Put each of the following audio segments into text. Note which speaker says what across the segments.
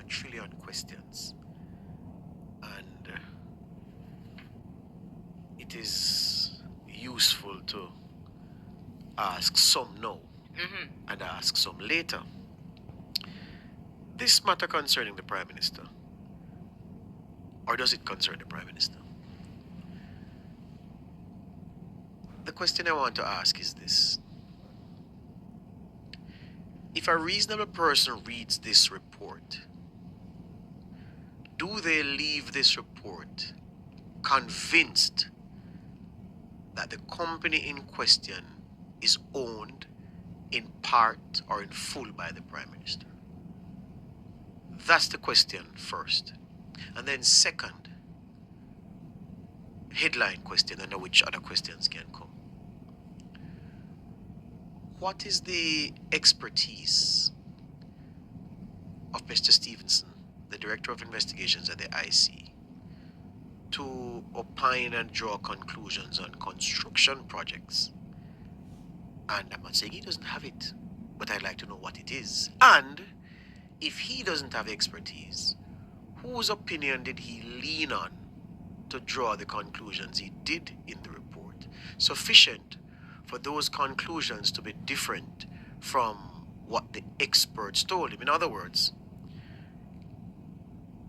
Speaker 1: trillion questions, and it is useful to ask some now and ask some later. This matter concerning the Prime Minister, or does it concern the Prime Minister? The question I want to ask is this. If a reasonable person reads this report, do they leave this report convinced that the company in question is owned in part or in full by the Prime Minister? That's the question first. And then second, headline question, under which other questions can come. What is the expertise of Mr. Stevenson, the Director of Investigations at the IC, to opine and draw conclusions on construction projects? And I'm not saying he doesn't have it, but I'd like to know what it is. And if he doesn't have expertise, whose opinion did he lean on to draw the conclusions he did in the report, sufficient for those conclusions to be different from what the experts told him? In other words,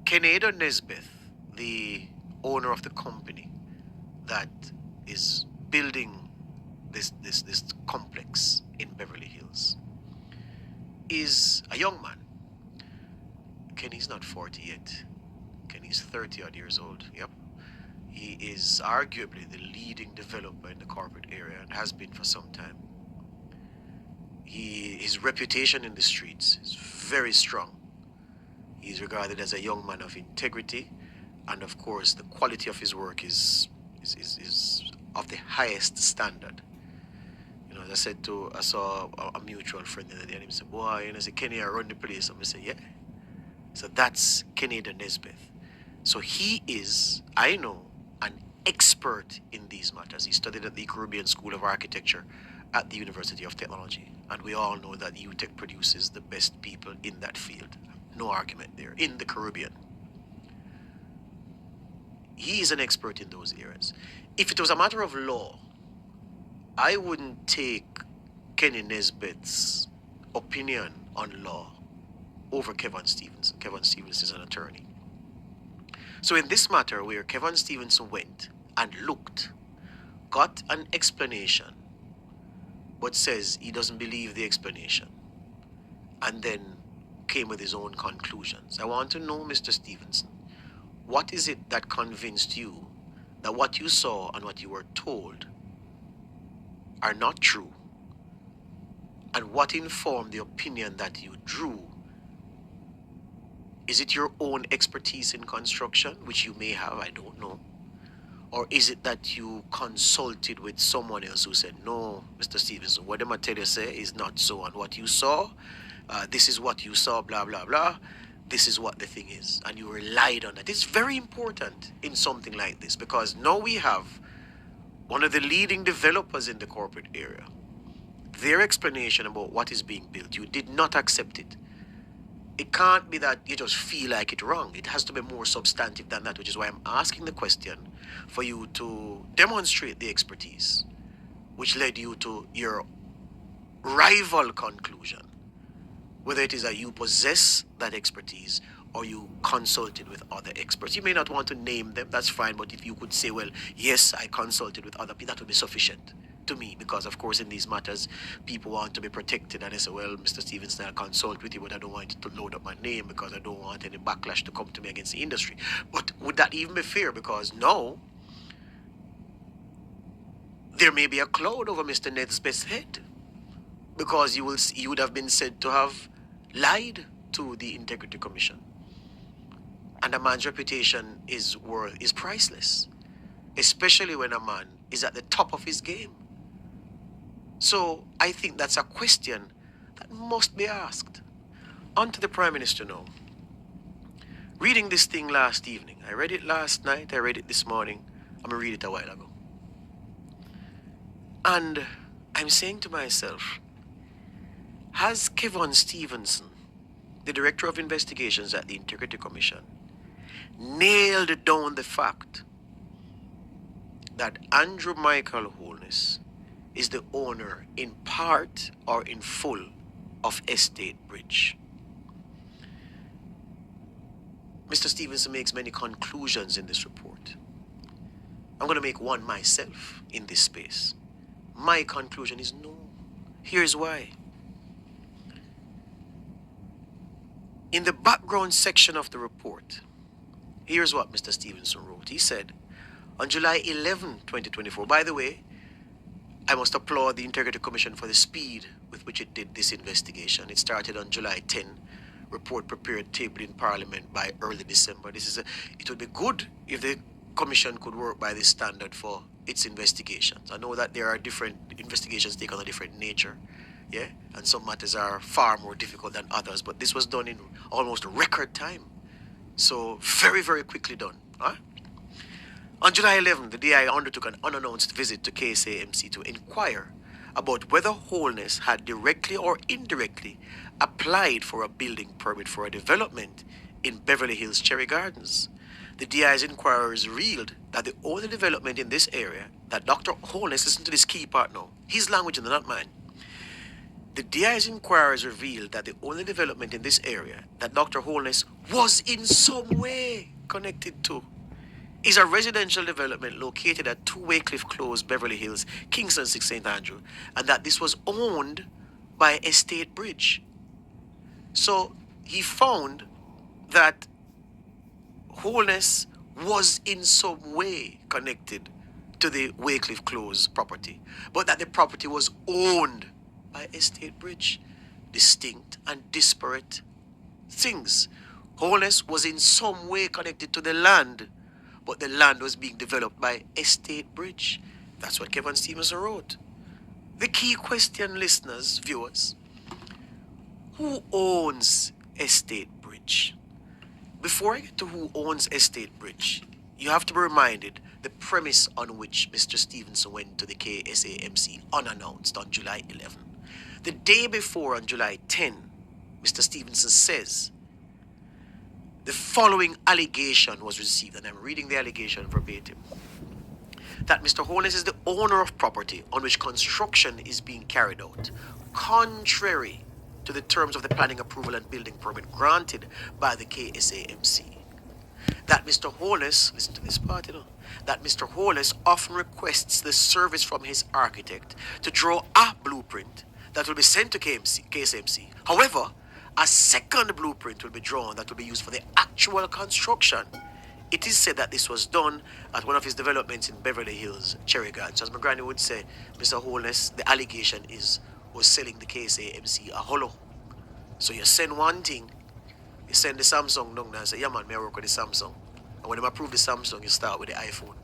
Speaker 1: Keneda Nesbeth, the owner of the company that is building this complex in Beverly Hills, is a young man. Kenny's not 40 yet. Kenny's 30 odd years old. Yep. He is arguably the leading developer in the corporate area and has been for some time. His reputation in the streets is very strong. He's regarded as a young man of integrity, and of course the quality of his work is of the highest standard. You know, as I saw a mutual friend the other day, and he said, boy, you know, say, Kenny, I run the place. And I said, yeah. So that's Keneda Nesbeth. So he is, I know, an expert in these matters. He studied at the Caribbean School of Architecture at the University of Technology. And we all know that UTech produces the best people in that field. No argument there. In the Caribbean. He is an expert in those areas. If it was a matter of law, I wouldn't take Kenny Nesbeth's opinion on law over Kevin Stevenson. Kevin Stevenson is an attorney. So in this matter where Kevin Stevenson went and looked, got an explanation, but says he doesn't believe the explanation, and then came with his own conclusions. I want to know, Mr. Stevenson, what is it that convinced you that what you saw and what you were told are not true? And what informed the opinion that you drew? Is it your own expertise in construction, which you may have, I don't know? Or is it that you consulted with someone else who said, no, Mr. Stevenson, what them I tell you say is not so, and what you saw, this is what you saw, blah, blah, blah, this is what the thing is, and you relied on it. It's very important in something like this, because now we have one of the leading developers in the corporate area. Their explanation about what is being built, you did not accept it. It can't be that you just feel like it's wrong. It has to be more substantive than that, which is why I'm asking the question for you to demonstrate the expertise, which led you to your rival conclusion. Whether it is that you possess that expertise or you consulted with other experts. You may not want to name them, that's fine, but if you could say, well, yes, I consulted with other people, that would be sufficient to me, because of course in these matters people want to be protected, and they say, well, Mr. Stevenson, I'll consult with you, but I don't want you to load up my name because I don't want any backlash to come to me against the industry. But would that even be fair? Because now there may be a cloud over Mr. Nesbeth's head, because you would have been said to have lied to the Integrity Commission, and a man's reputation is priceless, especially when a man is at the top of his game. So I think that's a question that must be asked. On to the Prime Minister now. Reading this thing last evening, I read it last night, I read it this morning, I'm going to read it a while ago. And I'm saying to myself, has Kevin Stevenson, the Director of Investigations at the Integrity Commission, nailed down the fact that Andrew Michael Holness is the owner in part or in full of Estate Bridge. Mr. Stevenson makes many conclusions in this report. I'm going to make one myself in this space. My conclusion is no. Here's why. In the background section of the report, here's what Mr. Stevenson wrote. He said, on July 11, 2024, by the way, I must applaud the Integrity Commission for the speed with which it did this investigation. It started on July 10, report prepared, tabled in Parliament by early December. It would be good if the Commission could work by this standard for its investigations. I know that there are different investigations take on a different nature, yeah, and some matters are far more difficult than others, but this was done in almost record time. So very, very quickly done. Huh? On July 11, the DI undertook an unannounced visit to KSAMC to inquire about whether Holness had directly or indirectly applied for a building permit for a development in Beverly Hills Cherry Gardens. The DI's inquiries revealed that the only development in this area that Dr. Holness, listen to this key part now, his language and not mine. The DI's inquiries revealed that the only development in this area that Dr. Holness was in some way connected to is a residential development located at 2 Waycliffe Close, Beverly Hills, Kingston 6, St. Andrew, and that this was owned by Estate Bridge. So he found that Holness was in some way connected to the Waycliffe Close property, but that the property was owned by Estate Bridge. Distinct and disparate things. Holness was in some way connected to the land, but the land was being developed by Estate Bridge. That's what Kevin Stevenson wrote. The key question, listeners, viewers, who owns Estate Bridge? Before I get to who owns Estate Bridge, you have to be reminded the premise on which Mr. Stevenson went to the KSAMC unannounced on July 11. The day before, on July 10, Mr. Stevenson says, the following allegation was received, and I'm reading the allegation verbatim, that Mr. Holness is the owner of property on which construction is being carried out, contrary to the terms of the planning approval and building permit granted by the KSAMC. That Mr. Holness, listen to this part, that Mr. Holness often requests the service from his architect to draw a blueprint that will be sent to KSAMC. However, a second blueprint will be drawn that will be used for the actual construction. It is said that this was done at one of his developments in Beverly Hills, Cherry Gardens. As my granny would say, Mr. Holness, the allegation was selling the KSAMC a hollow. So you send one thing, you send the Samsung down there and say, yeah man, may I work with the Samsung? And when they approve the Samsung, you start with the iPhone.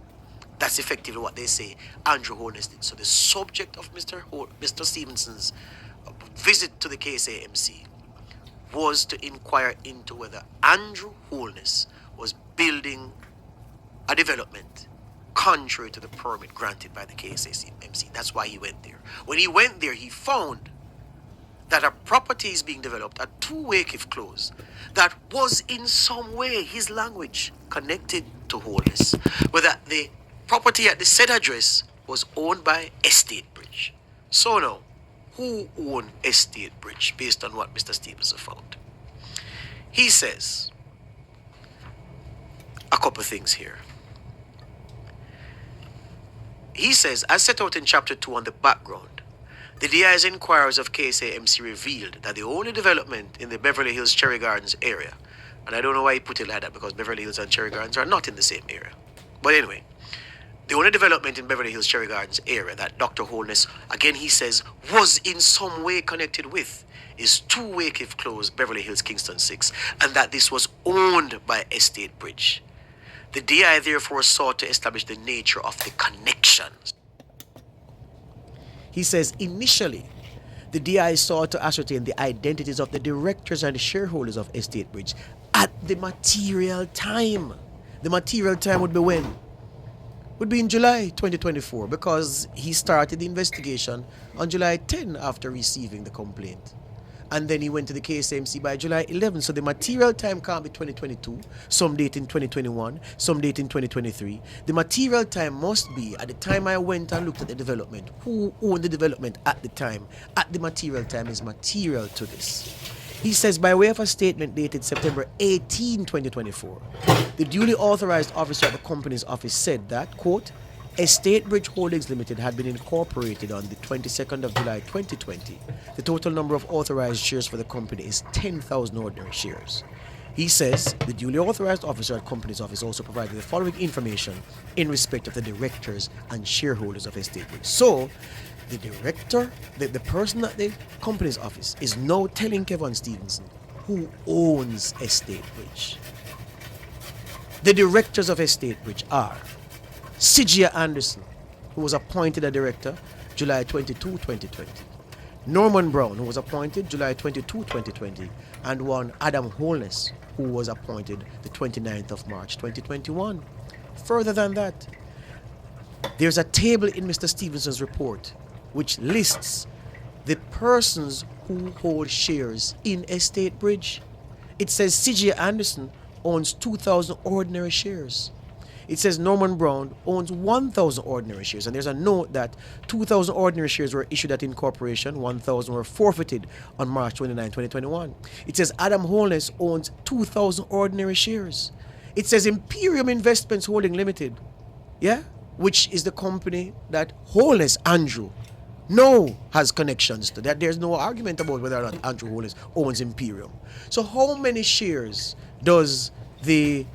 Speaker 1: That's effectively what they say Andrew Holness did. So the subject of Mr. Stevenson's visit to the KSAMC was to inquire into whether Andrew Holness was building a development contrary to the permit granted by the KSAMC. That's why he went there. When he went there, he found that a property is being developed at 2 Waycliffe Close that was in some way, his language, connected to Holness. Whether the property at the said address was owned by Estate Bridge. So now, who owned Estate Bridge based on what Mr. Stevenson found? He says a couple things here. He says, as set out in chapter 2 on the background, the DI's inquiries of KSAMC revealed that the only development in the Beverly Hills Cherry Gardens area, and I don't know why he put it like that because Beverly Hills and Cherry Gardens are not in the same area. But anyway, the only development in Beverly Hills Cherry Gardens area that Dr. Holness, again he says, was in some way connected with is 2 Waycliffe Close, Beverly Hills, Kingston 6, and that this was owned by Estate Bridge. The DI therefore sought to establish the nature of the connections. He says initially, the DI sought to ascertain the identities of the directors and the shareholders of Estate Bridge at the material time. The material time would be when? Would be in July 2024 because he started the investigation on July 10 after receiving the complaint. and then he went to the KSMC by July 11. So the material time can't be 2022, some date in 2021, some date in 2023. The material time must be at the time I went and looked at the development. Who owned the development at the time? At the material time is material to this. He says, by way of a statement dated September 18, 2024, the duly authorized officer at the company's office said that, quote, Estate Bridge Holdings Limited had been incorporated on the 22nd of July 2020. The total number of authorized shares for the company is 10,000 ordinary shares. He says the duly authorized officer at the company's office also provided the following information in respect of the directors and shareholders of Estate Bridge. So, the director, the person at the company's office is now telling Kevin Stevenson who owns Estate Bridge. The directors of Estate Bridge are Sigia Anderson, who was appointed a director July 22, 2020. Norman Brown, who was appointed July 22, 2020. And one Adam Holness, who was appointed the 29th of March, 2021. Further than that, there's a table in Mr. Stevenson's report which lists the persons who hold shares in Estate Bridge. It says Sigia Anderson owns 2,000 ordinary shares. It says Norman Brown owns 1,000 ordinary shares. And there's a note that 2,000 ordinary shares were issued at incorporation, 1,000 were forfeited on March 29, 2021. It says Adam Holness owns 2,000 ordinary shares. It says Imperium Investments Holding Limited, yeah, which is the company that Holness Andrew has connections to. That there's no argument about whether or not Andrew Holness owns Imperium. So how many shares does the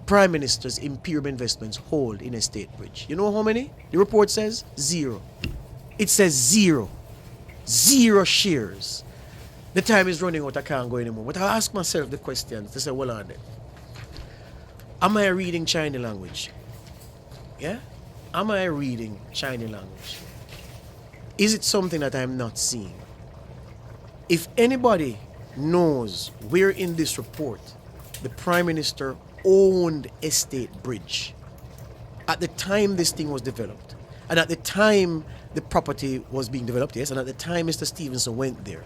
Speaker 1: Prime Minister's Imperium Investments hold in Estate Bridge? You know how many? The report says 0. It says 0. 0 shares. The time is running out, I can't go anymore. But I ask myself the questions to say, well, on it. Am I reading Chinese language? Yeah? Am I reading Chinese language? Is it something that I'm not seeing? If anybody knows where in this report the Prime Minister owned Estate Bridge at the time this thing was developed, and at the time the property was being developed, yes, and at the time Mr. Stevenson went there,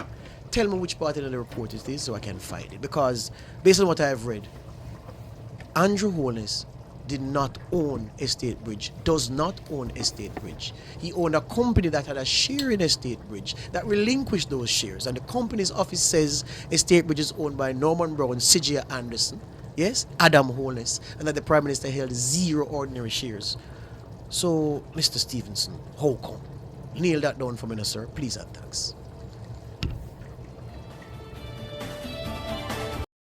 Speaker 1: tell me which part of the report is this so I can find it. Because based on what I have read, Andrew Holness did not own Estate Bridge, does not own Estate Bridge. He owned a company that had a share in Estate Bridge that relinquished those shares, and the company's office says Estate Bridge is owned by Norman Brown, Sigia Anderson, yes, Adam Holness, and that the Prime Minister held 0 ordinary shares. So, Mr. Stevenson, how come? Nail that down for me, sir, please and thanks.